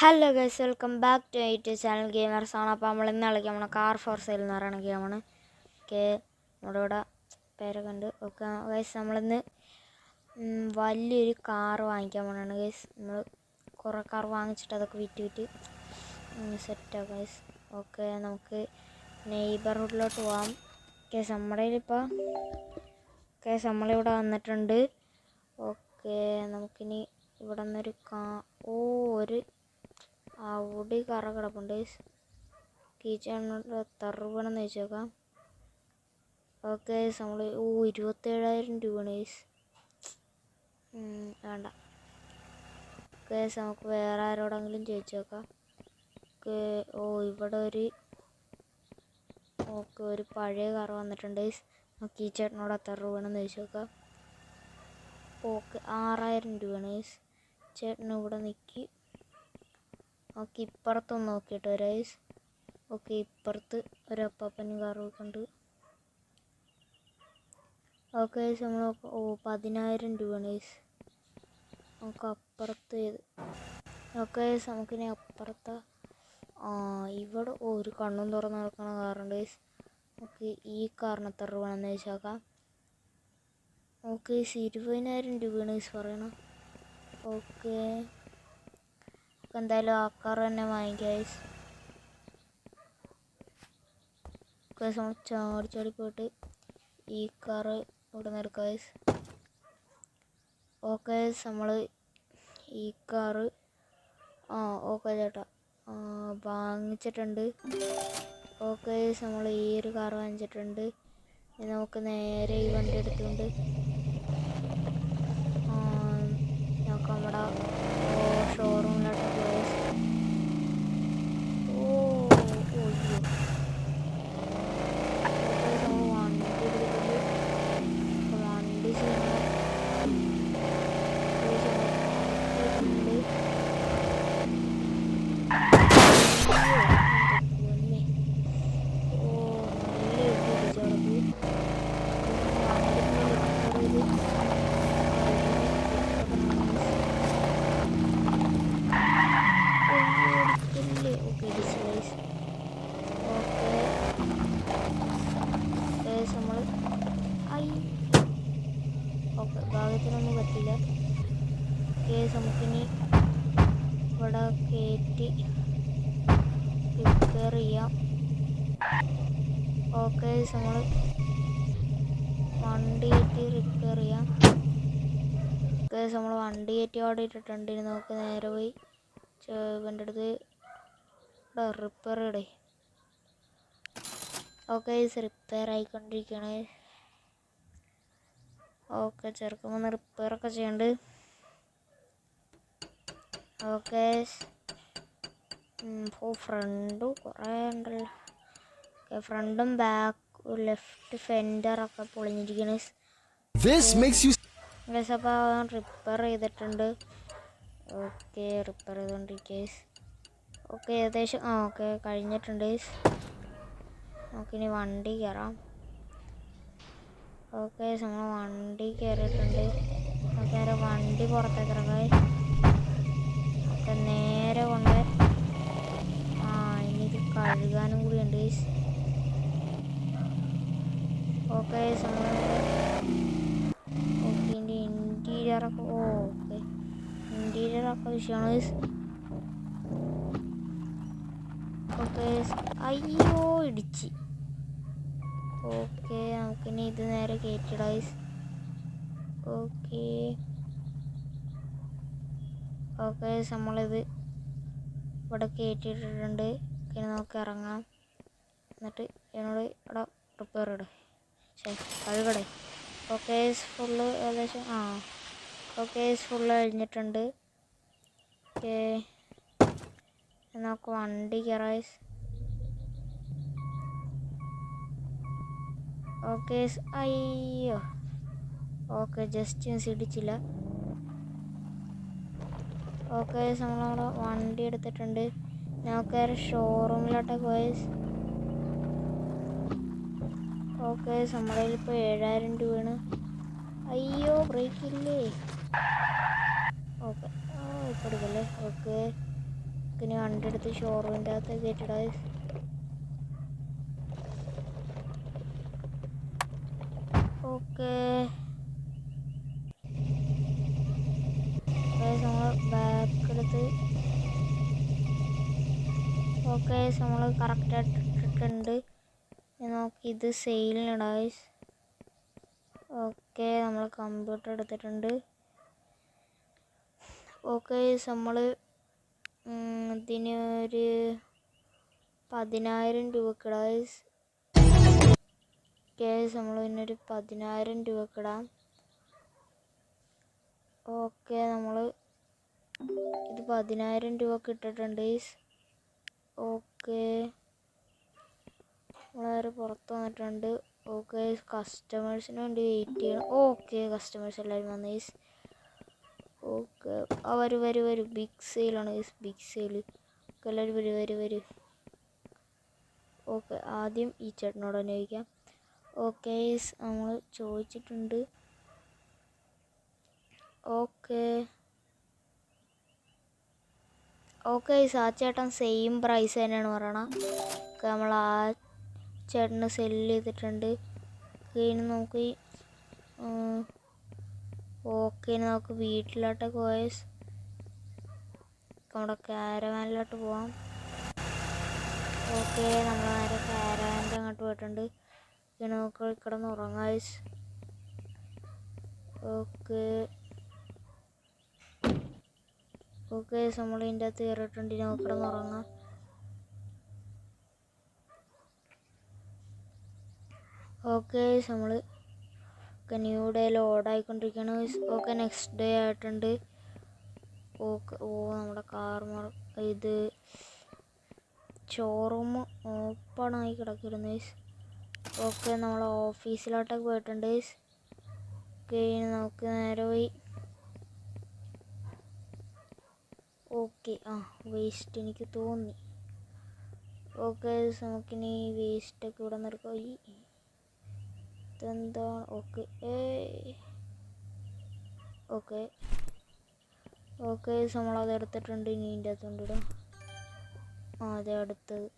Hello guys, welcome back to YouTube channel gamers ആണ്. അപ്പോൾ നമ്മൾ ഇന്ന് കളിക്കാൻ കാർ ഫോർ സെയിൽ എന്ന് പറയുന്ന ഗെയിമാണ്. ഓക്കെ, നമ്മുടെ ഇവിടെ പേരൊക്കെ ഉണ്ട്. ഓക്കെ ഗൈസ്, നമ്മളിന്ന് വലിയൊരു കാർ വാങ്ങിക്കാൻ പോകണമാണ് ഗൈസ്. നമ്മൾ കുറേ കാർ വാങ്ങിച്ചിട്ട് അതൊക്കെ വിറ്റ് സെറ്റാണ് ഗൈസ്. ഓക്കെ, നമുക്ക് നെയ്ബർഹുഡിലോട്ട് പോകാം. കേസ് നമ്മുടെ ഇപ്പോൾ നമ്മളിവിടെ വന്നിട്ടുണ്ട്. ഓക്കെ, നമുക്കിനി ഇവിടെ നിന്നൊരു ഒരു അവിടെ കറ കിടപ്പുണ്ട്. കീച്ചാണോട് എത്ര രൂപയാണെന്ന് ചോദിച്ചു നോക്കാം. ഓക്കെ, നമ്മൾ 27,000 രൂപയാണ് ഗൈസ്. വേണ്ട ഗൈസ്, നമുക്ക് വേറെ ആരോടെങ്കിലും ചോദിച്ചു നോക്കാം. ഓക്കെ, ഇവിടെ ഒരു പഴയ കാർ വന്നിട്ടുണ്ട് ഗൈസ്. നമുക്ക് ഈ ചേട്ടനോട് എത്ര രൂപയാണെന്ന് ചോദിച്ചു നോക്കാം. ഓക്കെ, 6,000 രൂപയാണ് ഗൈസ്. ചേട്ടൻ ഇവിടെ നിൽക്കി. ഓക്കെ, ഇപ്പുറത്തൊന്ന് നോക്കിയിട്ട് ഗൈസ്. ഓക്കെ, ഇപ്പുറത്ത് ഒരു അപ്പാപ്പനും കാറൊക്കെ ഉണ്ട്. ഓക്കെ ഗൈസ്, നമ്മൾ 10,000 രൂപയാണ് ഗൈസ്. നമുക്ക് അപ്പുറത്ത് ഓക്കെ ഗൈസ്, നമുക്കിനി അപ്പുറത്ത് ഇവിടെ ഒരു കണ്ണും തുറന്ന് നടക്കുന്ന കാറുണ്ട് ഗൈസ്. ഓക്കെ, ഈ കാറിന് എത്ര രൂപയാണെന്ന് ചോദിച്ചേക്കാം. ഓക്കെ ഗൈസ്, 20,000 രൂപയാണ് ഗൈസ് പറയണം. ഓക്കെ, എന്തായാലും ആ കാർ തന്നെ വാങ്ങിക്കാം ഗൈസ്. നമ്മൾ ചാടി പോയിട്ട് ഈ കാറ് ഇവിടെ നിൽക്കാം ഗൈസ്. ഓക്കെ ഗൈസ്, നമ്മൾ ഈ കാറ് ഓക്കെ ചേട്ടാ വാങ്ങിച്ചിട്ടുണ്ട്. ഓക്കെ ഗൈസ്, നമ്മൾ ഈ ഒരു കാർ വാങ്ങിച്ചിട്ടുണ്ട്. നമുക്ക് നേരെ ഈ വണ്ടി എടുത്തുകൊണ്ട് നമുക്ക് നമ്മുടെ ഷോറൂമിലോട്ട് പോയി. ഭാഗത്തിനൊന്നും പറ്റില്ല. കേസ് നമുക്കിനി ഇവിടെ കയറ്റി റിപ്പയർ ചെയ്യാം. ഓക്കെ, നമ്മൾ വണ്ടി കയറ്റി റിപ്പയർ ചെയ്യാം. കേസ് നമ്മൾ വണ്ടി കയറ്റി അവിടെ ഇട്ടിട്ടുണ്ട്. നമുക്ക് നേരെ പോയി ഇവൻ്റെ അടുത്ത് റിപ്പയർ ഇടേ. ഓക്കെ, റിപ്പയർ ആയിക്കൊണ്ടിരിക്കുകയാണ്. ഓക്കെ, ചെറുക്കം വന്ന് റിപ്പയറൊക്കെ ചെയ്യുന്നുണ്ട്. ഓക്കെ, ഫ്രണ്ടും കുറേ ഉണ്ടല്ലോ. ഫ്രണ്ടും ബാക്കും ലെഫ്റ്റ് ഫെൻഡറൊക്കെ പൊളിഞ്ഞിരിക്കണ. അപ്പോൾ റിപ്പയർ ചെയ്തിട്ടുണ്ട്. ഓക്കെ, റിപ്പയർ ചെയ്തുകൊണ്ടിരിക്കുക. ഓക്കെ, ഏകദേശം ഓക്കെ കഴിഞ്ഞിട്ടുണ്ട്. നമുക്കിനി വണ്ടി കയറാം. ഓക്കെ, നമ്മൾ വണ്ടി കയറിയിട്ടുണ്ട്. നേരെ വണ്ടി പുറത്തേക്ക് ഇറങ്ങാം. ഒക്കെ നേരെ കൊണ്ട് ഇനി ഇത് കഴുകാനും കൂടി ഉണ്ട്. ഓക്കെ, നമ്മൾ ഓക്കെ ഇതിൻ്റെ ഇൻറ്റീരിയറൊക്കെ ഓക്കെ ഇൻറ്റീരിയറൊക്കെ വിഷയമാണ്. ഓക്കെ, അയ്യോ ഇടിച്ച്. ഓക്കെ, നമുക്കിനി ഇത് നേരെ കയറ്റിടാം. ഓക്കെ ഓക്കെ, നമ്മളിത് ഇവിടെ കയറ്റിയിട്ടിട്ടുണ്ട്. ഇനി നമുക്ക് ഇറങ്ങാം. എന്നിട്ട് എന്നോട് ഇവിടെ റിപ്പയർ ഇടേ കഴുകടേ. ഓക്കെ, ഫുള്ള് ഏകദേശം ഓക്കെ ഫുള്ള് കഴിഞ്ഞിട്ടുണ്ട്. ഓക്കെ, നമുക്ക് വണ്ടി കയറാം. ഓക്കെ, അയ്യോ ഓക്കെ ജസ്റ്റ് മിസ് ഇടിച്ചില്ല. ഓക്കെ, നമ്മളവിടെ വണ്ടി എടുത്തിട്ടുണ്ട്. നമുക്ക് ഷോറൂമിലോട്ട് പോയി. ഓക്കെ, നമ്മുടെ കയ്യിലിപ്പോൾ 7,000 രൂപയാണ്. അയ്യോ ബ്രേക്കില്ലേ. ഓക്കെ, ഇപ്പോൾ എടുക്കല്ലേ. ഓക്കെ, നമുക്കിനി വണ്ടി എടുത്ത് ഷോറൂമിൻ്റെ അകത്ത് കയറ്റിടാ. ഓക്കെ നമ്മൾ ബാക്ക് എടുത്ത് ഓക്കെ നമ്മൾ കറക്റ്റായിട്ട് ഇട്ടിട്ടുണ്ട്. നമുക്കിത് സെയിലിനിടാ. ഓക്കെ നമ്മൾ കമ്പ്യൂട്ടർ എടുത്തിട്ടുണ്ട്. ഓക്കെ നമ്മൾ ഇതിന് ഒരു 10,000 രൂപക്കിടാ. നമ്മൾ ഇതിനൊരു 10,000 രൂപക്കിടാം. ഓക്കെ നമ്മൾ ഇത് 10,000 രൂപക്ക് ഇട്ടിട്ടുണ്ട്. ഓക്കെ വളരെ പുറത്ത് വന്നിട്ടുണ്ട്. ഓക്കെ കസ്റ്റമേഴ്സിന് വേണ്ടി വെയിറ്റ് ചെയ്യണം. ഓക്കെ കസ്റ്റമേഴ്സ് എല്ലാവരും വന്നു. ഓക്കെ വരൂ ബിഗ് സെയിലാണ്. ബിഗ് സെയിൽ എല്ലാവരും വരൂ. ഓക്കെ ആദ്യം ഈ ചേട്ടനോട് തന്നെ ചോദിക്കാം. ഓക്കെ നമ്മൾ ചോദിച്ചിട്ടുണ്ട്. ഓക്കെ ആ ചേട്ടൻ സെയിം പ്രൈസ് തന്നെയാണ് പറയണത്. നമ്മൾ ആ ചേട്ടന് സെല്ല് ചെയ്തിട്ടുണ്ട്. ഇനി നമുക്ക് നമുക്ക് വീട്ടിലോട്ടൊക്കെ പോയ നമ്മുടെ കാരവാനിലോട്ട് പോവാം. ഓക്കെ നമ്മൾ നേരെ കാരവാൻ്റെ അങ്ങോട്ട് പോയിട്ടുണ്ട്. ഇനി നമുക്ക് കിടന്ന് ഉറങ്ങാം. ഓക്കെ നമ്മൾ ഇതിൻ്റെ അകത്ത് കയറിയിട്ടുണ്ട്. നമുക്ക് കിടന്നുറങ്ങാം. ഓക്കെ നമ്മൾ ന്യൂ ഡേ ലോഡായിക്കൊണ്ടിരിക്കുകയാണ്. ഓക്കെ നെക്സ്റ്റ് ഡേ ആയിട്ടുണ്ട്. ഓക്കെ നമ്മുടെ കാർ ഇത് ഷോറൂം ഓപ്പണായി കിടക്കിരുന്നു. ഓക്കെ നമ്മൾ ഓഫീസിലോട്ടൊക്കെ പോയിട്ടുണ്ട്. ഓക്കെ നമുക്ക് നേരെ പോയി. ഓക്കെ വേസ്റ്റ് എനിക്ക് തോന്നി. ഓക്കെ നമുക്കിനി വേസ്റ്റൊക്കെ ഇവിടെ നിന്നെടുക്കാം. ഇതെന്താണ്? ഓക്കെ നമ്മളത് എടുത്തിട്ടുണ്ട്. ഇനി ഇതിൻ്റെ അകത്ത് കൊണ്ടിടാം. അതെ അടുത്തത്.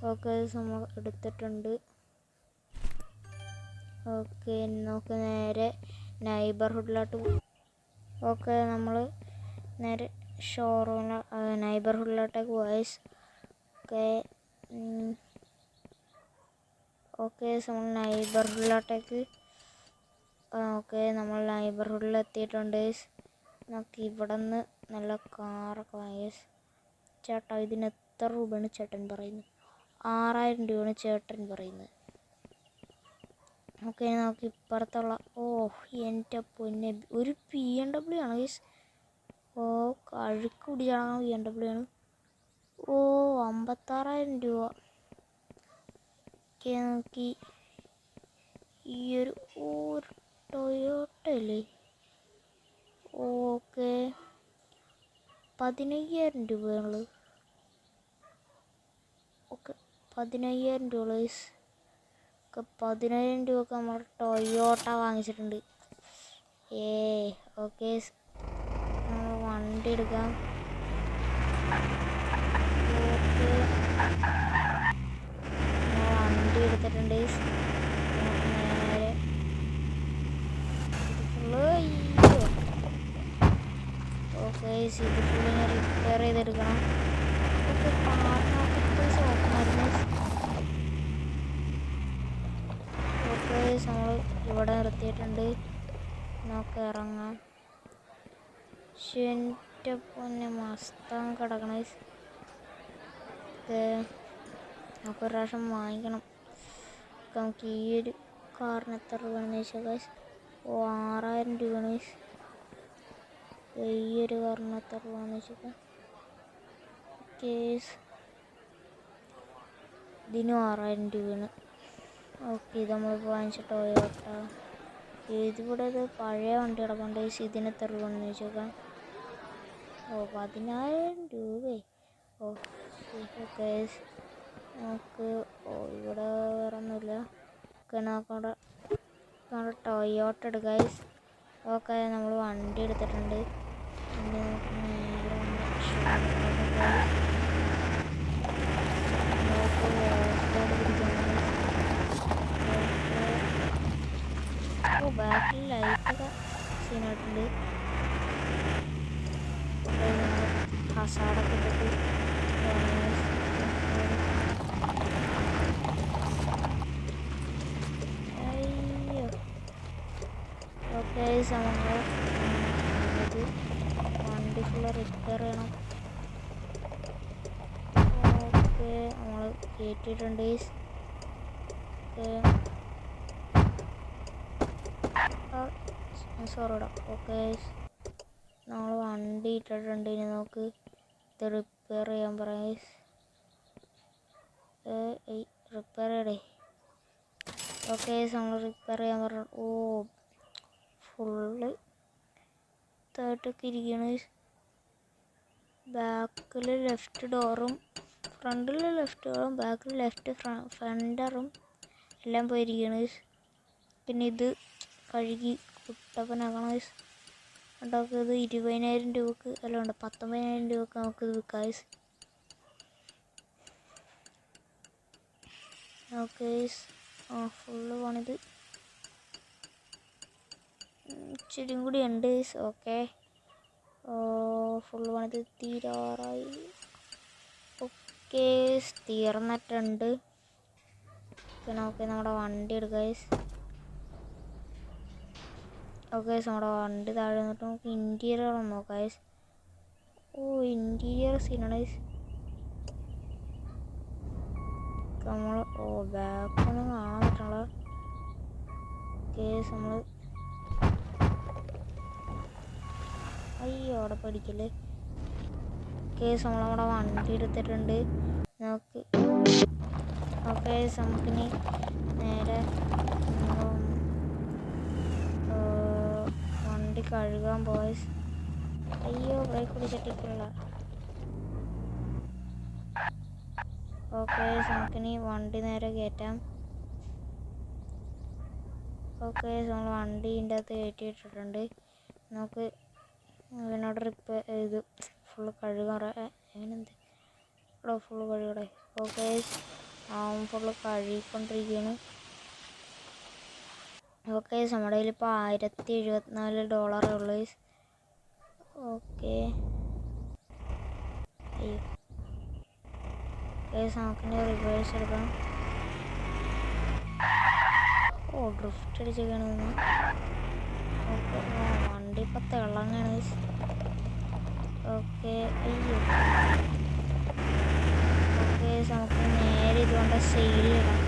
ഓക്കെ നമ്മൾ എടുത്തിട്ടുണ്ട്. ഓക്കെ നമുക്ക് നേരെ നൈബർഹുഡിലോട്ട് പോകും. ഓക്കെ നമ്മൾ നേരെ നൈബർഹുഡിലോട്ടേക്ക് പോയി. ഓക്കെ നമ്മൾ നൈബർഹുഡിലോട്ടേക്ക് നമ്മൾ നൈബർഹുഡിൽ എത്തിയിട്ടുണ്ട്. നമുക്ക് ഇവിടെ നിന്ന് നല്ല കാറൊക്കെ വാങ്ങി. ചേട്ടാ ഇതിന് എത്ര രൂപയാണ് ചേട്ടൻ പറയുന്നത്? 6,000 രൂപയാണ് ചേട്ടൻ പറയുന്നത്. ഓക്കെ നമുക്ക് ഇപ്പുറത്തുള്ള എൻ്റെ പൊന്നെ ഒരു BMW ആണ്. കഴുക്ക് പിടിച്ചാണ് BMW ആണ്. 56,000 രൂപ. ഓക്കെ നോക്കി ഈ ഒരു ടൊയോട്ട അല്ലേ? ഓക്കെ 15,000 രൂപയുള്ളൂ. ഓക്കെ 15,000 രൂപ. 15,000 രൂപക്ക് നമ്മൾ ടൊയോട്ട വാങ്ങിച്ചിട്ടുണ്ട്. ഓക്കെ നമ്മൾ വണ്ടി എടുക്കാം. ഓക്കെ നമ്മൾ വണ്ടി എടുത്തിട്ടുണ്ട്. നേരെ ഓക്കെ ഇത് ഫുള്ളിനെ റിപ്പയർ ചെയ്തെടുക്കണം. ഓക്കെ പാർട്ടിനകത്ത് സോപ്പുമായിരുന്നു. ഓക്കെ നമ്മൾ ഇവിടെ നിർത്തിയിട്ടുണ്ട്. നമുക്ക് ഇറങ്ങാം. എൻ്റെ പൊന്നെ മസ്താൻ കിടക്കണ. നമുക്ക് ഒരു പ്രാവശ്യം വാങ്ങിക്കണം. നമുക്ക് ഈ ഒരു കാറിന് എത്ര രൂപയാണെന്ന് ചോദിച്ചാൽ 6,000 രൂപയാണ്. ഈ ഒരു കാറിന് എത്ര രൂപയാണെന്ന് വെച്ചാൽ ഇതിനും 6,000 രൂപയാണ്. ഓക്കെ ഇത് നമ്മൾ വാങ്ങിച്ച ടൊയോട്ട. ഇതിവിടെ പഴയ വണ്ടി കിടപ്പുണ്ട്. ഇതിന് എത്ര രൂപയാണെന്ന് ചോദിച്ചേക്കാം. 10,000 രൂപ. ഓക്കെ നമുക്ക് ഇവിടെ വേറെ ഒന്നുമില്ല. ഓക്കെ നമുക്കവിടെ ടൊയോട്ട എടുക്കാം. ഓക്കെ നമ്മൾ വണ്ടി എടുത്തിട്ടുണ്ട്. ഇനി നമുക്ക് നേരെ ഷോപ്പിലോട്ട് പോയി നമുക്ക് ഓഫ്റോഡ് പിടിക്കുന്നത്. ഓ ബാക്കിൽ ലൈറ്റൊക്കെ സീനായിട്ടുണ്ട്. ഹസാഡൊക്കെ ഇട്ടിട്ട് അയ്യോ. ഓക്കെ നമ്മൾ വണ്ടി ഫുള്ള് റിപ്പയർ ചെയ്യണം. ഓക്കെ നമ്മൾ കയറ്റിയിട്ടുണ്ട്. സോറിടാ. ഓക്കെ നമ്മൾ വണ്ടി ഇട്ടിട്ടുണ്ട്. ഇനി നമുക്ക് ഇത് റിപ്പയർ ചെയ്യാൻ പറയാം. റിപ്പയർ ചെയ്യടേ. ഓക്കെ നമ്മൾ റിപ്പയർ ചെയ്യാൻ പറഞ്ഞു. ഓ ഫുള്ള് തായിട്ടൊക്കെ ഇരിക്കുകയാണ്. ബാക്കിൽ ലെഫ്റ്റ് ഡോറും ഫ്രണ്ടിൽ ലെഫ്റ്റ് ഡോറും ബാക്കിൽ ലെഫ്റ്റ് ഫ്രണ്ടറും എല്ലാം പോയിരിക്കുകയാണ്. പിന്നെ ഇത് കഴുകി കുട്ടപ്പനാക്കണം. ഉണ്ടാക്കുക ഇത് 20,000 രൂപക്ക് അല്ല ഉണ്ട് 19,000 രൂപക്ക് നമുക്കിത് വിൽക്കാം. ഓക്കെ ഫുള്ള് പണിത് ഇച്ചിരിയും കൂടി ഉണ്ട്. ഓക്കെ ഫുള്ള് പണിത് തീരാറായി. ഓക്കെ തീർന്നിട്ടുണ്ട്. പിന്നെ ഓക്കെ നമ്മുടെ വണ്ടി എടുക്കാം. ഓക്കെ നമ്മുടെ വണ്ടി താഴെ നിന്നിട്ട് നമുക്ക് ഇൻറ്റീരിയർ ഒന്ന് നോക്കാം. ഓ ഇൻറ്റീരിയർ സീനാണ്. നമ്മൾ ഓ ബാക്കൊന്നും കാണാൻ പറ്റണ. കേസ് നമ്മൾ അയ്യോ അവിടെ പഠിക്കല്ലേ. കേസ് നമ്മൾ നമ്മുടെ വണ്ടി എടുത്തിട്ടുണ്ട്. നമുക്ക് ഓക്കെ നമുക്കിനി നേരെ വണ്ടി കഴുകാൻ പോയി. അയ്യോ ബ്രേക്ക് പിടിച്ചിട്ടില്ല. ഓക്കെ നമുക്കിനി വണ്ടി നേരെ കയറ്റാം. ഓക്കെ നമ്മൾ വണ്ടീൻ്റെ അകത്ത് കയറ്റിയിട്ടിട്ടുണ്ട്. നമുക്ക് ഇതിനോട് ഇത് ഫുള്ള് കഴുകാൻ എങ്ങനെന്ത് ഇവിടെ ഫുള്ള് കഴുകടെ. ഓക്കെ ഫുള്ള് കഴുകിക്കൊണ്ടിരിക്കുകയാണ്. ഓക്കെ നമ്മുടെ കയ്യിൽ ഇപ്പോൾ $1,074 ഉള്ളു. ഓക്കെ നമുക്കിനി റിവേഴ്സ് എടുക്കാം. ഓ ഡ്രിഫ്റ്റ് അടിച്ചൊക്കെയാണ് നിന്ന്. ഓക്കെ വണ്ടി ഇപ്പം തിളങ്ങാണ്. ഓക്കെ അയ്യോ. ഓക്കെ നമുക്ക് നേരെ ഇതുകൊണ്ട് സെയിലിടാം.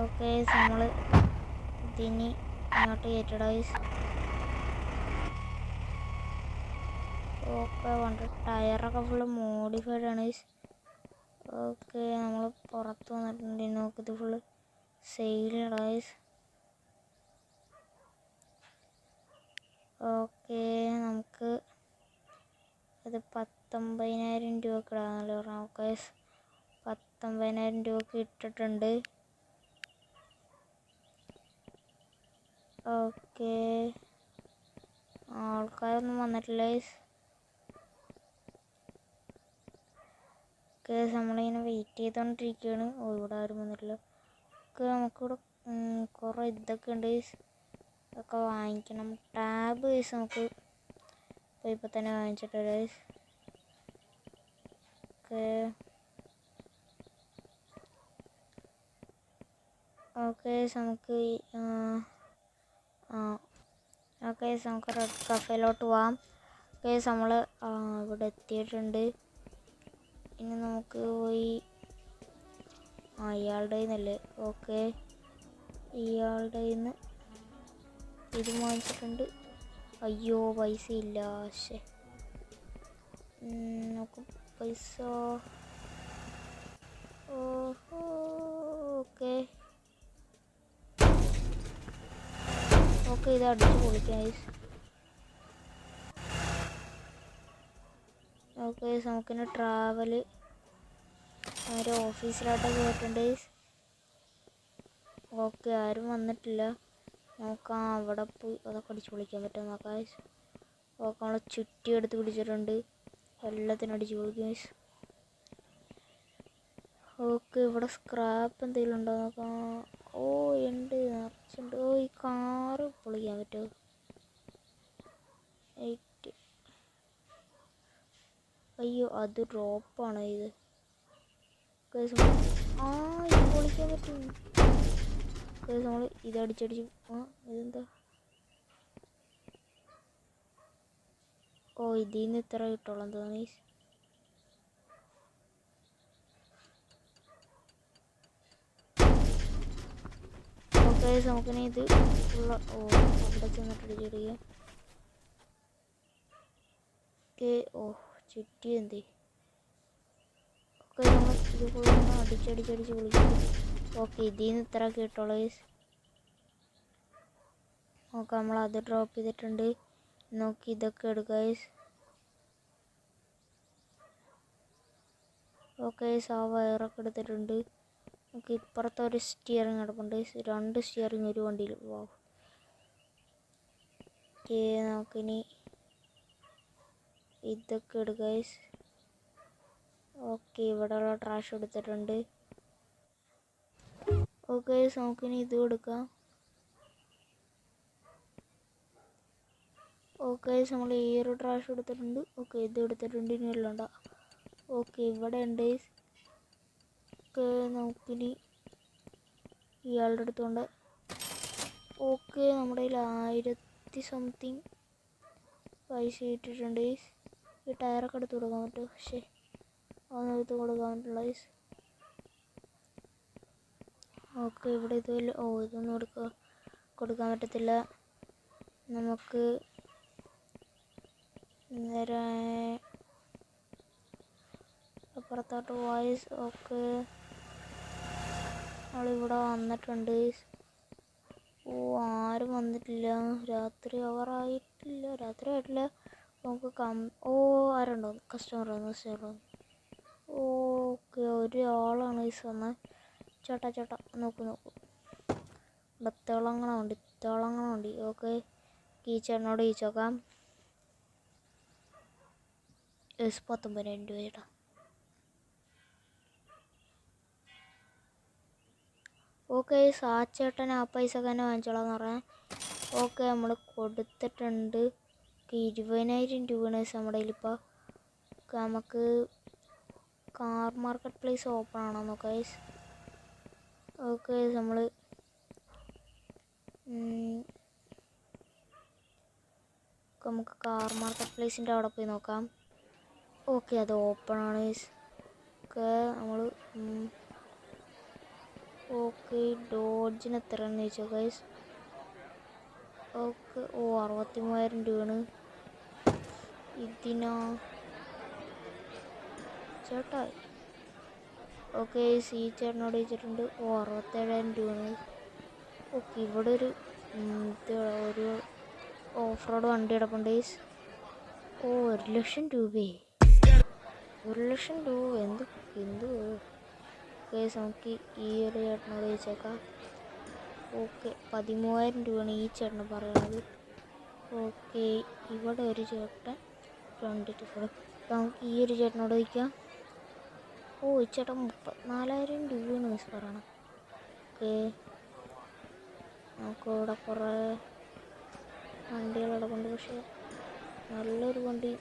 ഓക്കെ നമ്മൾ ഇതിനി ഇങ്ങോട്ട് കയറ്റിടാം. ഓക്കെ വണ്ടി ടയറൊക്കെ ഫുള്ള് മോഡിഫൈഡ് ആണ്. ഓക്കെ നമ്മൾ പുറത്ത് വന്നിട്ടുണ്ട്. നോക്കിയത് ഫുള്ള് സെയിലിടാം. ഓക്കെ നമുക്ക് ഇത് 19,000 രൂപക്ക് ഇടാന്നല്ലോ പറഞ്ഞു. ഓക്കെ 19,000 രൂപക്ക് ഇട്ടിട്ടുണ്ട്. ഓക്കെ ആൾക്കാരൊന്നും വന്നിട്ടില്ല. ഓക്കെ നമ്മളിങ്ങനെ വെയിറ്റ് ചെയ്തുകൊണ്ടിരിക്കുകയാണ്. ഓ ഇവിടെ ആരും വന്നിട്ടില്ല. ഓക്കെ നമുക്കിവിടെ കുറേ ഇതൊക്കെ ഉണ്ട്. ഇതൊക്കെ വാങ്ങിക്കണം. ടാബ് നമുക്ക് ഇപ്പോൾ തന്നെ വാങ്ങിച്ചിട്ട് ഓക്കെ ഓക്കെ നമുക്ക് ഓക്കെ നമുക്ക് റെഡ് കഫേയിലോട്ട് പോവാം. ഓക്കെ നമ്മൾ ഇവിടെ എത്തിയിട്ടുണ്ട്. ഇനി നമുക്ക് പോയി ഇയാളുടെ നിന്നല്ലേ. ഓക്കെ ഇയാളുടെ നിന്ന് ഇത് വാങ്ങിച്ചിട്ടുണ്ട്. അയ്യോ പൈസ ഇല്ല. പക്ഷേ നമുക്ക് പൈസ ഓഹോ ഓക്കെ ഓക്കെ ഇത് അടിച്ച് പൊളിക്കാം. ഓക്കെ നമുക്കിന് ട്രാവൽ ഒരു ഓഫീസിലോട്ട് പോയിട്ടുണ്ട്. ഓക്കെ ആരും വന്നിട്ടില്ല. നോക്കാം അവിടെ പോയി അതൊക്കെ അടിച്ച് പൊളിക്കാൻ പറ്റും നോക്കാം. ഓക്കെ നമ്മളെ ചുറ്റി എടുത്ത് പിടിച്ചിട്ടുണ്ട്. എല്ലാത്തിനും അടിച്ച് പൊളിക്കും ഗൈസ്. ഓക്കെ ഇവിടെ സ്ക്രാപ്പ് എന്തെങ്കിലും ഉണ്ടോ നോക്കാം. ഓ ഉണ്ട്, നിറച്ചുണ്ട്. ഓ ഈ കാറ് പൊളിക്കാൻ പറ്റുമോ? 8. അയ്യോ അത് ഡ്രോപ്പാണ് ഇത്. ആ ഇത് പൊളിക്കാൻ പറ്റും. നമ്മൾ ഇതടിച്ചടിച്ച് ഇതെന്താ? ഓ ഇതിൽ നിന്ന് ഇത്ര കിട്ടോളാം തോന്നി. ഓക്കെ നമുക്കിനി ഇത് ഉള്ള ഓ അവിടെ ചെന്നിട്ട് അടിച്ചടിക്കുക. ഓക്കെ ഓ ചുറ്റി എന്തേ. ഓക്കെ നമ്മൾ ഇത് ഫുള്ള് അടിച്ചടിച്ചടിച്ച് വിളിക്കും. ഓക്കെ ഇതിൽ നിന്ന് ഇത്ര കിട്ടുള്ളൂ ഗൈസ്. ഓക്കെ നമ്മൾ അത് ഡ്രോപ്പ് ചെയ്തിട്ടുണ്ട്. നോക്കി ഇതൊക്കെ എടുക്കുക ഗൈസ്. ഓക്കെ ആ വയറൊക്കെ എടുത്തിട്ടുണ്ട്. നമുക്ക് ഇപ്പുറത്തെ ഒരു സ്റ്റിയറിങ് കിടപ്പുണ്ട്. 2 സ്റ്റിയറിങ് ഒരു വണ്ടിയിൽ. വാ ഓക്കെ നമുക്കിനി ഇതൊക്കെ എടുക്കുക ഗൈസ്. ഓക്കെ ഇവിടെയുള്ള ട്രാഷ് എടുത്തിട്ടുണ്ട്. ഓക്കെ നമുക്കിനി ഇതും എടുക്കാം. ഓക്കെ നമ്മൾ ഈ ഒരു ട്രാഷ് എടുത്തിട്ടുണ്ട്. ഓക്കെ ഇത് എടുത്തിട്ടുണ്ട്. ഇനി എല്ലാം ഉണ്ടാ. ഓക്കെ ഇവിടെ ഉണ്ട്. ഓക്കെ നമുക്കിനി ഇയാളുടെ അടുത്തുകൊണ്ട്. ഓക്കെ നമ്മുടെ കയ്യിൽ 1000 സംതിങ് പൈസ ഇട്ടിട്ടുണ്ട്. ഈ ടയറൊക്കെ എടുത്ത് കൊടുക്കാൻ പറ്റുമോ? പക്ഷേ അതൊന്നും എടുത്ത് കൊടുക്കാൻ പറ്റില്ല. ഓക്കെ ഇവിടെ ഇതുവല്ല. ഓ ഇതൊന്നും കൊടുക്കാൻ പറ്റത്തില്ല. നമുക്ക് നേരെ അപ്പുറത്തോട്ട് വോയിസ്. ഓക്കെ നമ്മളിവിടെ വന്നിട്ടുണ്ട്. ഓ ആരും വന്നിട്ടില്ല. രാത്രി ആയിട്ടില്ല. നമുക്ക് ഓ ആരുണ്ടോ? കസ്റ്റമർ വന്നു. ഓക്കെ ഒരാളാണ് ഈ വന്നത്. ചേട്ടാ നോക്കൂ ഇവിടെ തിളങ്ങണമുണ്ട്. ഓക്കെ ഈ ചേട്ടനോട് ചോദിച്ചോക്കാം. 19,000 രൂപ ചേട്ടാ. ഓക്കെ ആ ചേട്ടൻ ആ പൈസ തന്നെ വാങ്ങിച്ചോളാന്ന് പറഞ്ഞാൽ. ഓക്കെ നമ്മൾ കൊടുത്തിട്ടുണ്ട്. 20,000 രൂപയാണ് നമ്മുടെ കയ്യിലിപ്പോൾ. നമുക്ക് കാർ മാർക്കറ്റ് പ്ലേസ് ഓപ്പൺ ആണോ നോക്കാം. ഓക്കെ നമ്മൾ നമുക്ക് കാർ മാർക്കറ്റ് പ്ലേസിൻ്റെ അവിടെ പോയി നോക്കാം. ഓക്കെ അത് ഓപ്പൺ ആണ്. ഓക്കെ നമ്മൾ ഓക്കെ ഡോഡ്ജിന് എത്രയാണെന്ന് ചോദിച്ചോ ഗൈസ്. ഓക്കെ ഓ 63,000 രൂപയാണ് ഇതിനാ ചേട്ടാ. ഓക്കെ ഈ ചേട്ടനോട് ചോദിച്ചിട്ടുണ്ട്. ഓ 67,000 രൂപയാണ്. ഓക്കെ ഇവിടെ ഒരു ഓഫ് റോഡ് വണ്ടി കിടപ്പുണ്ട്. ഓ 1,00,000 രൂപയെ. 1,00,000 രൂപ എന്ത് കേസ്. നമുക്ക് ഈ ഒരു ചേട്ടനോട് ചോദിച്ചേക്കാം. ഓക്കെ 13,000 രൂപയാണ് ഈ ചേട്ടന് പറയുന്നത്. ഓക്കെ ഇവിടെ ഒരു ചേട്ടൻ 2 ടിക്കറ്റ്. നമുക്ക് ഈ ഒരു ചേട്ടനോട് ചോദിക്കാം. ഓ ഈ ചേട്ടൻ 34,000 രൂപയാണ് മിസ് പറയണം. ഓക്കെ നമുക്ക് ഇവിടെ കുറേ വണ്ടികളവിടെ കൊണ്ട്. പക്ഷേ നല്ലൊരു വണ്ടി.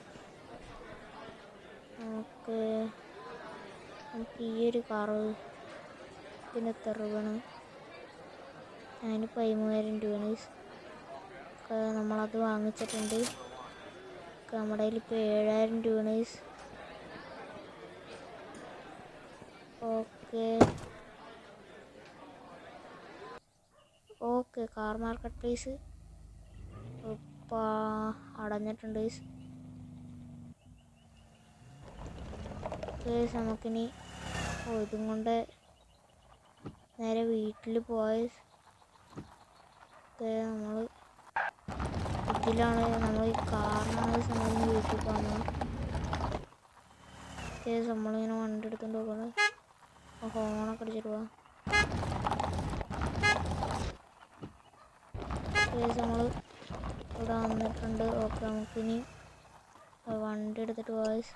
ഓക്കെ നമുക്ക് ഈ ഒരു കാറ് ഇതിന് എത്ര രൂപയാണ്? അതിന് 13,000 രൂപയാണ്. നമ്മളത് വാങ്ങിച്ചിട്ടുണ്ട്. നമ്മുടെ കയ്യിൽ ഇപ്പോൾ 7,000 രൂപയാണ്. ഓക്കെ കാർ മാർക്കറ്റ് പ്ലേസ് ഇപ്പോൾ അടഞ്ഞിട്ടുണ്ട്. നമുക്കിനി ഇതും കൊണ്ട് നേരെ വീട്ടിൽ പോയി. നമ്മൾ ഇതിലാണ് നമ്മൾ ഈ കാറിനാണ് സമയം വീട്ടിൽ പോകുന്നത്. നമ്മളിങ്ങനെ വണ്ടി എടുത്തുകൊണ്ട് പോകുന്നത്. ഹോണൊക്കെ അടിച്ചിട്ട് പോവാം. നമ്മൾ ഇവിടെ വന്നിട്ടുണ്ട്. ഓക്കെ നമുക്കിനി വണ്ടി എടുത്തിട്ട് ഗൈസ്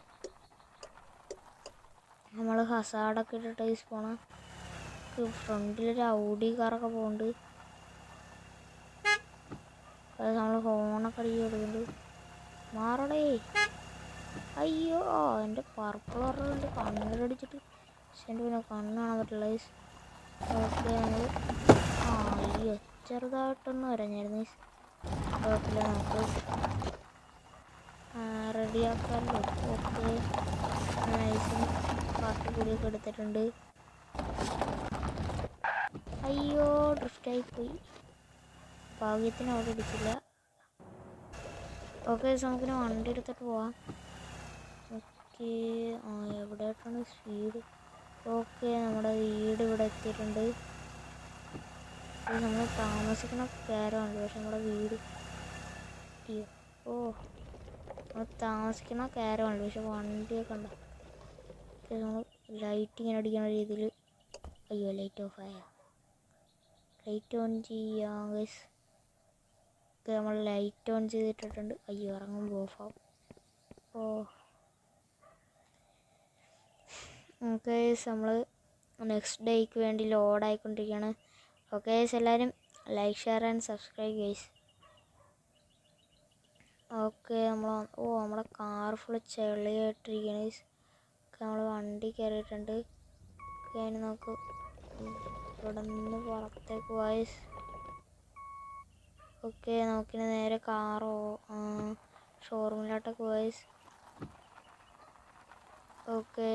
നമ്മൾ ഹസാഡൊക്കെ ഇട്ടിട്ട് ഗൈസ് പോണം. ഫ്രണ്ടിലൊരു ഔഡി കാറൊക്കെ പോകുന്നുണ്ട്. നമ്മൾ ഹോണൊക്കെ അടിച്ച് കൊടുക്കുന്നുണ്ട്. മാറടേ. അയ്യോ എൻ്റെ പർപ്പിൾ പറഞ്ഞിട്ട് കണ്ണിലടിച്ചിട്ട് എൻ്റെ പിന്നെ കണ്ണ് കാണാൻ പറ്റില്ല ഗൈസ്. ഓക്കെ നമ്മൾ അയ്യോ ചെറുതായിട്ടൊന്നും വരഞ്ഞായിരുന്നു ഗൈസ്. കുഴപ്പമില്ല നമുക്ക് റെഡിയാക്കാമല്ലോ. ഓക്കെ നൈസിന് കാട്ടുപൊടിയൊക്കെ എടുത്തിട്ടുണ്ട്. അയ്യോ ഡ്രിഫ്റ്റായിപ്പോയി. ഭാഗ്യത്തിന് അവിടെ ഇടിച്ചില്ല. ഓക്കെ നമുക്കിനി വണ്ടി എടുത്തിട്ട് പോവാം. ഓക്കെ എവിടെയായിട്ടാണ് സ്പീഡ്? ഓക്കെ നമ്മുടെ വീട് ഇവിടെ എത്തിയിട്ടുണ്ട്. നമ്മൾ താമസിക്കുന്ന കയറമുണ്ട്, പക്ഷെ നമ്മുടെ വീട് നമ്മൾ താമസിക്കുന്ന കയറമുണ്ട്, പക്ഷെ വണ്ടിയൊക്കെ ഉണ്ട്. നമ്മൾ ലൈറ്റ് ഇങ്ങനെ അടിക്കുന്ന രീതിയിൽ അയ്യോ ലൈറ്റ് ഓഫ് ആയ. ലൈറ്റ് ഓൺ ചെയ്യാം ഗൈസ്. നമ്മൾ ലൈറ്റ് ഓൺ ചെയ്തിട്ടിട്ടുണ്ട്. അയ്യോ ഇറങ്ങുമ്പോൾ ഓഫാവും. ഓക്കെ നമ്മൾ നെക്സ്റ്റ് ഡേക്ക് വേണ്ടി ലോഡായിക്കൊണ്ടിരിക്കുകയാണ്. ഓക്കെ എല്ലാവരും like share and subscribe guys. Okay നമ്മുടെ കാർ ഫുള്ള് ചെളിയായിട്ടിരിക്കുകയാണ് ഗൈസ്. ഓക്കെ നമ്മൾ വണ്ടി കയറിയിട്ടുണ്ട്. ഓക്കെ അതിന് നമുക്ക് ഇവിടെ നിന്ന് പുറത്തേക്ക് ഗൈസ്. ഓക്കെ നമുക്കിനി നേരെ കാറോ ഷോറൂമിലോട്ടൊക്കെ ഗൈസ്. ഓക്കെ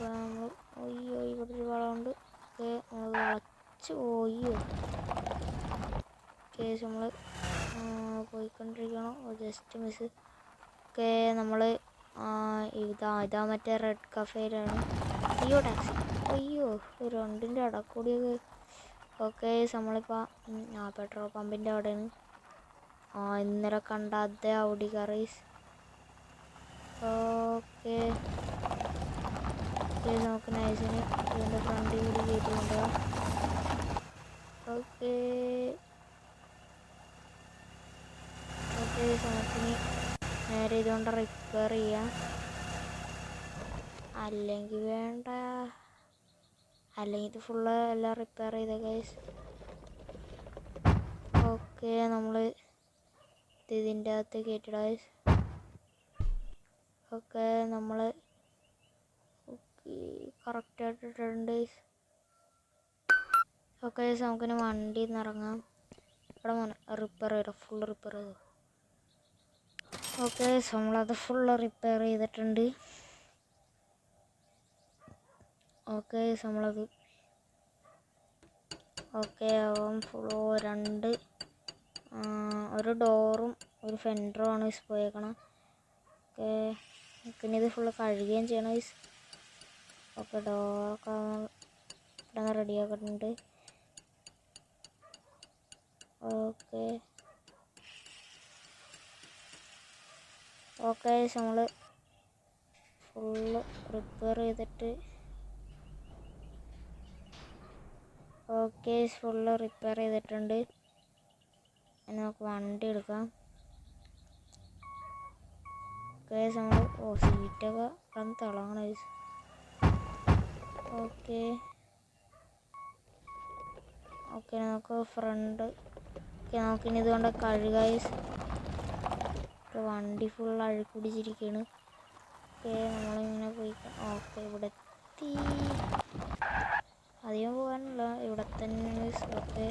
നമ്മൾ അയ്യോ ഇവിടെ ഒരു വളമുണ്ട്. ഓക്കെ നമ്മൾ വളച്ച് പോയോ. ഓക്കെ നമ്മൾ പോയിക്കൊണ്ടിരിക്കണം. Just miss. ഓക്കെ നമ്മൾ ഇതാ മറ്റേ റെഡ് കഫേയിലാണ്. അയ്യോ ടാക്സി. അയ്യോ രണ്ടിൻ്റെ അടക്കൂടിയൊക്കെ. ഓക്കെ നമ്മളിപ്പോൾ പെട്രോൾ പമ്പിൻ്റെ അവിടെയാണ്. ഇന്നലെ കണ്ട അതേ ഔഡി കാറീസ്. ഓക്കെ നമുക്ക് നൈസിന് ഇതിൻ്റെ ഫ്രണ്ടിൽ കൂടി കയറ്റി കൊണ്ടുപോകാം. ഓക്കെ നമുക്കിനി നേരെ ഇതുകൊണ്ട് റിപ്പയർ ചെയ്യാം. അല്ലെങ്കിൽ വേണ്ട, അല്ലെങ്കിൽ ഇത് ഫുള്ള് എല്ലാം റിപ്പയർ ചെയ്ത ഗൈസ്. ഓക്കെ നമ്മൾ ഇതിൻ്റെ അകത്ത് കയറ്റിട ഗൈസ്. ഓക്കെ നമ്മൾ കറക്റ്റായിട്ട് ഇട്ടിട്ടുണ്ട്. ഓക്കെ നമുക്കിനി വണ്ടിയിൽ നിന്ന് ഇറങ്ങാം. ഇവിടെ റിപ്പയർ ചെയ്തോ, ഫുള്ള് റിപ്പയർ ചെയ്തോ. ഓക്കെ നമ്മളത് ഫുള്ള് റിപ്പയർ ചെയ്തിട്ടുണ്ട്. ഓക്കെ നമ്മളത് ഓക്കെ ഫുള്ളോ ഒരു ഡോറും ഒരു ഫെൻഡറുമാണ് പോയേക്കണം. ഓക്കെ പിന്നെ ഇത് ഫുള്ള് കഴുകുകയും ചെയ്യണം. ഓക്കെ ഡോറൊക്കെ ഇവിടെ റെഡിയാക്കിയിട്ടുണ്ട്. ഓക്കെ ഓക്കെ നമ്മൾ ഫുള്ള് റിപ്പയർ ചെയ്തിട്ട് ഓക്കെ ഫുള്ള് റിപ്പയർ ചെയ്തിട്ടുണ്ട്. ഇനി നമുക്ക് വണ്ടി എടുക്കാം. ഓക്കെ നമ്മൾ സീറ്റൊക്കെ ഒന്ന് തിളങ്ങണം. ഓക്കെ ഓക്കെ നമുക്ക് ഫ്രണ്ട് ഓക്കെ നമുക്കിനി ഇതുകൊണ്ട് കഴുകായി. വണ്ടി ഫുൾ അഴുക്ക് പിടിച്ചിരിക്കുകയാണ്. ഓക്കെ നമ്മളിങ്ങനെ പോയി. ഓക്കെ ഇവിടെ എത്തി. അധികം പോകാനില്ല, ഇവിടെ തന്നെ. ഓക്കെ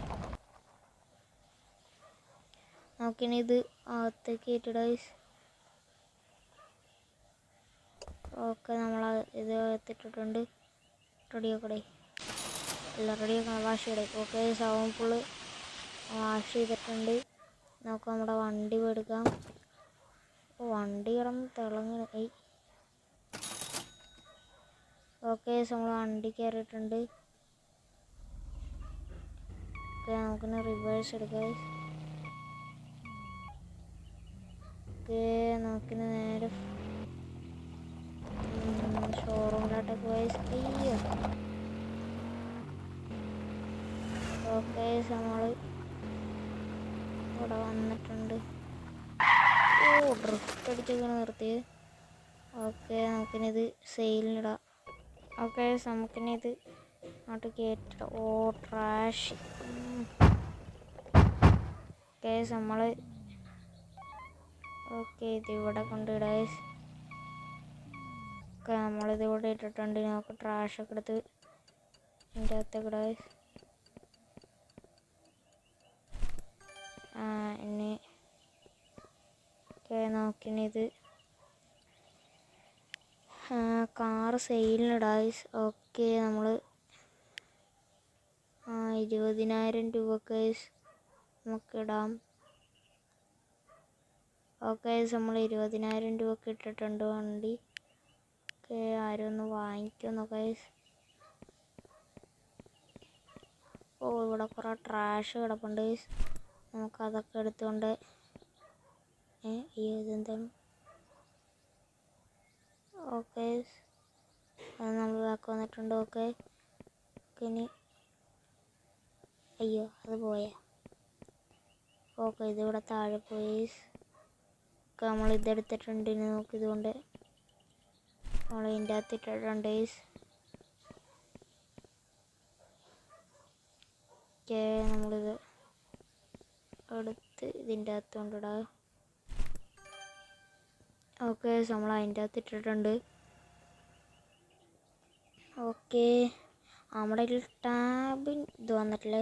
നമുക്കിനി ഇത് അകത്തേക്ക് കയറ്റിടാം. ഓക്കെ നമ്മൾ ഇത് എത്തിയിട്ടുണ്ട്. റെഡിയാക്കടേ എല്ലാം റെഡിയാക്കണം. വാഷ് ചെയ്യടേ. ഓക്കെ സൗണ്ട് ഫുള്ള് വാഷ് ചെയ്തിട്ടുണ്ട്. നമുക്ക് നമ്മുടെ വണ്ടി എടുക്കാം. വണ്ടി കിടന്ന് തിളങ്ങി. ഓക്കെ നമ്മൾ വണ്ടി കയറിയിട്ടുണ്ട്. ഓക്കെ നമുക്കിന്ന് റിവേഴ്സ് എടുക്കാം. ഓക്കെ നമുക്കിന്ന് നേരെ ഷോറൂമിലോട്ടൊക്കെ പോയി. ഓക്കെ നമ്മൾ ഇവിടെ വന്നിട്ടുണ്ട്. ഡ്രിഫ്റ്റ് അടിച്ചൊക്കെ നിർത്തിയത്. ഓക്കെ നമുക്കിനിത് സെയിലിനിടാം. ഓക്കെ നമുക്കിനിത് അങ്ങോട്ട് കയറ്റിടാം. ട്രാഷ്. ഓക്കെ നമ്മൾ ഓക്കെ ഇത് ഇവിടെ കൊണ്ടിടാം. ഓക്കെ നമ്മളിത് ഇവിടെ ഇട്ടിട്ടുണ്ട്. നമുക്ക് ട്രാഷൊക്കെ എടുത്ത് ഇതിൻ്റെ അകത്തേക്ക് ഇടാം. ഇനി ഓക്കെ നമുക്കിനിത് കാറ് സെയിലിനിടാം. ഓക്കെ നമ്മൾ 20,000 രൂപക്ക് നമുക്കിടാം. ഓക്കെ നമ്മൾ 20,000 രൂപക്ക് ഇട്ടിട്ടുണ്ട് വണ്ടി. ഓക്കെ ആരും ഒന്ന് വാങ്ങിക്കുമെന്നോ ഗൈസ്. ഇവിടെ കുറേ ട്രാഷ് കിടപ്പുണ്ട്. നമുക്കതൊക്കെ എടുത്തുകൊണ്ട് ഇതെന്താണ്? ഓക്കെ അത് നമ്മൾ ബാക്ക് വന്നിട്ടുണ്ട്. ഓക്കെ ഇനി അയ്യോ അത് പോയാ. ഓക്കെ ഇതിവിടെ താഴെ പോയി. ഒക്കെ നമ്മൾ ഇതെടുത്തിട്ടുണ്ട്. ഇനി നമുക്കിതുകൊണ്ട് നമ്മൾ ഇതിൻ്റെ അകത്ത് ഇട്ടിട്ടുണ്ട്. ഓക്കെ നമ്മളിത് എടുത്ത് ഇതിൻ്റെ അകത്ത് കൊണ്ടിടാം. ഓക്കെ നമ്മൾ അതിൻ്റെ അകത്ത് ഇട്ടിട്ടുണ്ട്. ഓക്കെ നമ്മുടെ കയ്യിൽ ടാബിൻ ഇത് വന്നിട്ടില്ല.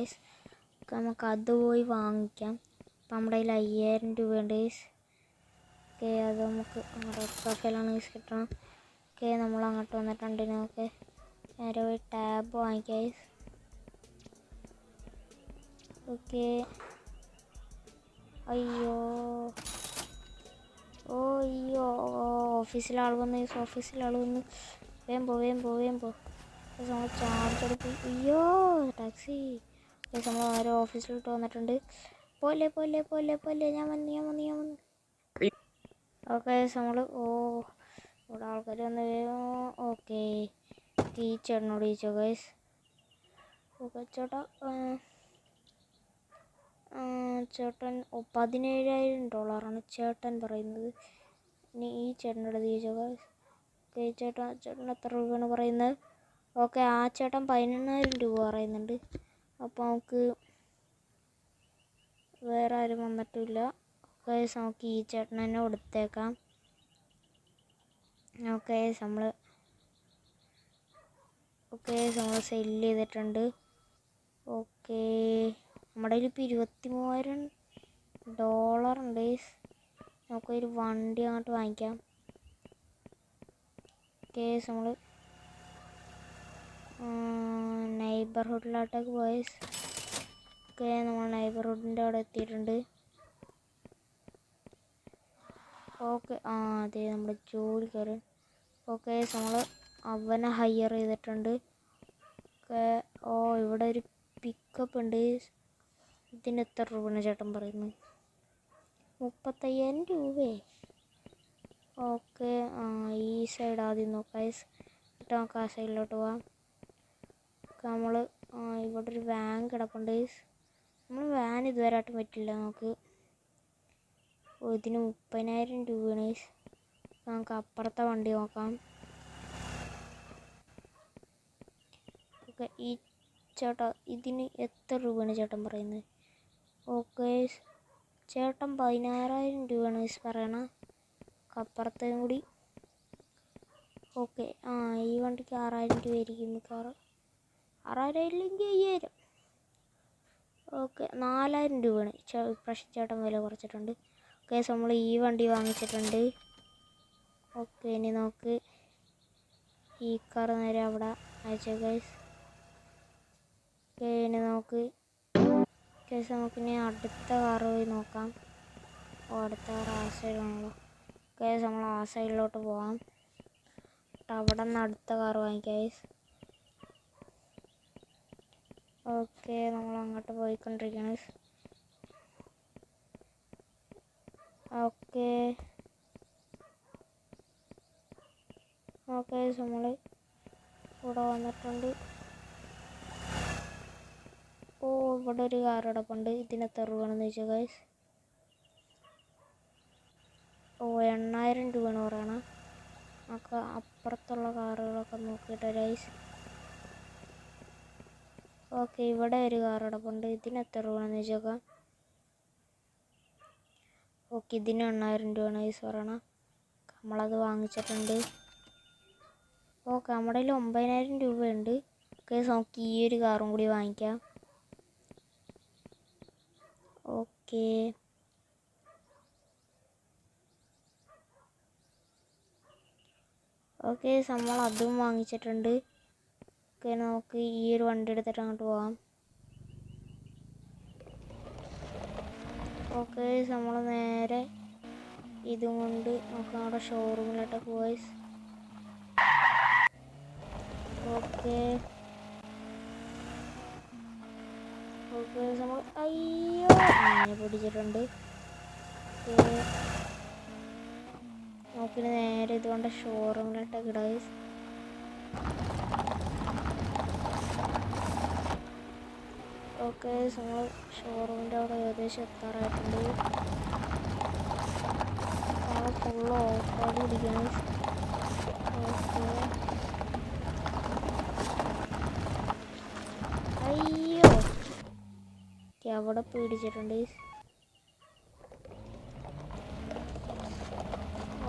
നമുക്ക് അത് പോയി വാങ്ങിക്കാം. അപ്പം നമ്മുടെ കയ്യിൽ 5,000 രൂപയുണ്ട്. ഓക്കെ അത് നമുക്ക് നമ്മുടെ പ്രൊഫൈലാണ് കിട്ടണം. ഓക്കെ നമ്മൾ അങ്ങോട്ട് വന്നിട്ടുണ്ട്. നമുക്ക് നേരെ പോയി ടാബ് വാങ്ങിക്കാം. ഓക്കെ അയ്യോ അയ്യോ ഓഫീസിലാൾ വന്ന്. വേഗം പോ. നമ്മൾ ചാർജ് എടുക്കും. അയ്യോ ടാക്സി. നമ്മൾ ഓരോ ഓഫീസിലോട്ട് വന്നിട്ടുണ്ട്. പോലെ ഞാൻ വന്നു. ഓക്കെ നമ്മൾ ഇവിടെ ആൾക്കാർ വന്ന് വേഗം. ഓക്കെ ഈ ചേട്ടനോട് ചോദിച്ചോ ഗൈസ്. ഓക്കെ ചേട്ടാ ചേട്ടൻ $17,000 ചേട്ടൻ പറയുന്നത്. ഇനി ഈ ചേട്ടനോട് ചോദിച്ചോ ഗൈസ്. ഓക്കെ ചേട്ടൻ എത്ര രൂപയാണ് പറയുന്നത്? ഓക്കെ ആ ചേട്ടൻ 11,000 രൂപ പറയുന്നുണ്ട്. അപ്പോൾ നമുക്ക് വേറെ ആരും വന്നിട്ടില്ല. ഓക്കെ നമുക്ക് ഈ ചേട്ടൻ തന്നെ കൊടുത്തേക്കാം. ഓക്കെ നമ്മൾ സെല്ല് ചെയ്തിട്ടുണ്ട്. ഓക്കെ നമ്മുടെ കയ്യിൽ ഇപ്പോൾ $23,000 ഉണ്ട്. നമുക്കൊരു വണ്ടി അങ്ങോട്ട് വാങ്ങിക്കാം. ഓക്കെ നമ്മൾ നെയ്ബർഹുഡിലോട്ടേക്ക് പോയി. ഓക്കെ നമ്മൾ നെയ്ബർഹുഡിൻ്റെ അവിടെ എത്തിയിട്ടുണ്ട്. ഓക്കെ അതെ നമ്മുടെ ജോലിക്കാരൻ. ഓക്കെ നമ്മൾ അവനെ ഹയർ ചെയ്തിട്ടുണ്ട്. ഓക്കെ ഇവിടെ ഒരു പിക്കപ്പ് ഉണ്ട്. ഇതിന് എത്ര രൂപയാണ് ചേട്ടൻ പറയുന്നത്? 35,000 രൂപയെ. ഓക്കെ ഈ സൈഡ് ആദ്യം നോക്കാം. എന്നിട്ട് നമുക്ക് ആ സൈഡിലോട്ട് പോവാം. നമ്മൾ ഇവിടെ ഒരു വാൻ കിടപ്പുണ്ട്. നമ്മൾ വാൻ ഇതുവരെ ആയിട്ട് പറ്റില്ല നമുക്ക്. ഇതിന് 30,000 രൂപയാണ്. നമുക്ക് അപ്പുറത്തെ വണ്ടി നോക്കാം. ഓക്കെ ഈ ചേട്ടാ ഇതിന് എത്ര രൂപയാണ് ചേട്ടൻ പറയുന്നത്? ഓക്കെ ചേട്ടൻ 16,000 രൂപയാണ് പറയണത്. അപ്പുറത്തേയും കൂടി. ഓക്കെ ഈ വണ്ടിക്ക് 6,000 രൂപയായിരിക്കും മിക്കവാറും. 6,000 ഇല്ലെങ്കിൽ 5,000. ഓക്കെ 4,000 രൂപയാണ് ഇപ്രാവശ്യം ചേട്ടൻ വില കുറച്ചിട്ടുണ്ട്. ഓക്കെ നമ്മൾ ഈ വണ്ടി വാങ്ങിച്ചിട്ടുണ്ട്. ഓക്കെ ഇനി നമുക്ക് ഈ കാർ നേരെ അവിടെ അയച്ചേ ഗൈസ്. ഓക്കെ ഇനി നമുക്കിനി അടുത്ത കാർ പോയി നോക്കാം. അടുത്ത കാർ ആ സൈഡാണല്ലോ. ഓക്കെ നമ്മൾ ആ സൈഡിലോട്ട് പോവാം. അവിടെ നിന്ന് അടുത്ത കാർ വാങ്ങിക്കാം. ഓക്കെ നമ്മൾ അങ്ങോട്ട് പോയിക്കൊണ്ടിരിക്കുകയാണ്. ഓക്കെ നമ്മൾ ഇവിടെ വന്നിട്ടുണ്ട്. ഇവിടെ ഒരു കാർ കിടപ്പുണ്ട്. ഇതിന് എത്ര രൂപയാണെന്ന് ചോദിച്ചാൽ ഗൈസ്, ഓ 8000 രൂപയാണ് പറയണം. നമുക്ക് അപ്പുറത്തുള്ള കാറുകളൊക്കെ നോക്കിയിട്ട് ഗൈസ്. ഓക്കെ, ഇവിടെ ഒരു കാർ കിടപ്പുണ്ട്. ഇതിന് എത്ര രൂപയാണെന്ന് ചോദിച്ചേക്കാം. ഓക്കെ, ഇതിന് 8000 രൂപയാണ് ഗൈസ് പറയണം. നമ്മളത് വാങ്ങിച്ചിട്ടുണ്ട്. ഓക്കെ, നമ്മുടെ കയ്യിൽ 9000 രൂപയുണ്ട്. ഗൈസ് നമുക്ക് ഈ ഒരു കാറും കൂടി വാങ്ങിക്കാം. ഓക്കെ, ഓക്കെ നമ്മൾ അതും വാങ്ങിച്ചിട്ടുണ്ട്. ഓക്കെ, നമുക്ക് ഈ ഒരു വണ്ടി എടുത്തിട്ട് അങ്ങോട്ട് പോകാം. ഓക്കെ, നമ്മൾ നേരെ ഇതും കൊണ്ട് നമുക്ക് നമ്മുടെ ഷോറൂമിലോട്ട് പോയി. ഓക്കെ, ഓക്കെ നമ്മൾ അയ്യോ അങ്ങനെ പിടിച്ചിട്ടുണ്ട്. ഓക്കെ, നമുക്കിനി നേരെ ഇതുകൊണ്ട് ഷോറൂമിലോട്ടൊക്കെ ഇടാം. ഓക്കെ, നമ്മൾ ഷോറൂമിൻ്റെ അവിടെ ഏകദേശം എത്താറായിട്ടുണ്ട്. നമ്മൾ ഫുള്ള് ഓഫറോട് പിടിക്കണം. ഓക്കെ, അയ്യോ അവിടെ പിടിച്ചിട്ടുണ്ട്.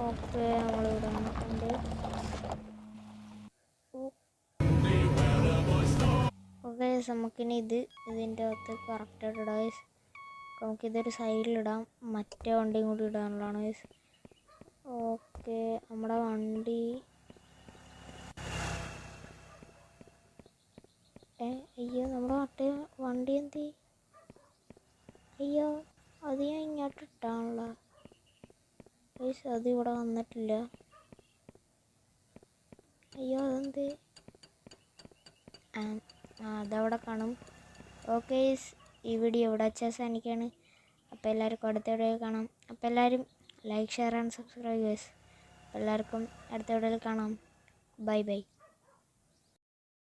ഓക്കെ, നമ്മളിവിടെ വന്നിട്ടുണ്ട്. ഓക്കെ, നമുക്കിനി ഇതിൻ്റെ അകത്ത് കറക്റ്റായിട്ട് ഇടാം. നമുക്കിതൊരു സൈഡിലിടാം, മറ്റേ വണ്ടിയും കൂടി ഇടാനുള്ളതാണ്. ഓക്കെ, നമ്മുടെ വണ്ടി അയ്യോ നമ്മുടെ മറ്റേ വണ്ടി എന്ത്? അയ്യോ അത് ഞാൻ ഇങ്ങോട്ട് ഇട്ടാണല്ലോ. അത് ഇവിടെ വന്നിട്ടില്ല. അയ്യോ അതെന്ത്? അതവിടെ കാണും. ഓക്കെ, ഈ വീഡിയോ ഇവിടെ വെച്ച് അവസാനിക്കുകയാണ്. അപ്പോൾ എല്ലാവർക്കും അടുത്ത വീഡിയോ കാണാം. അപ്പോൾ എല്ലാവരും like, share and subscribe guys. എല്ലാവർക്കും അടുത്ത വീഡിയോയിൽ കാണാം. Bye bye.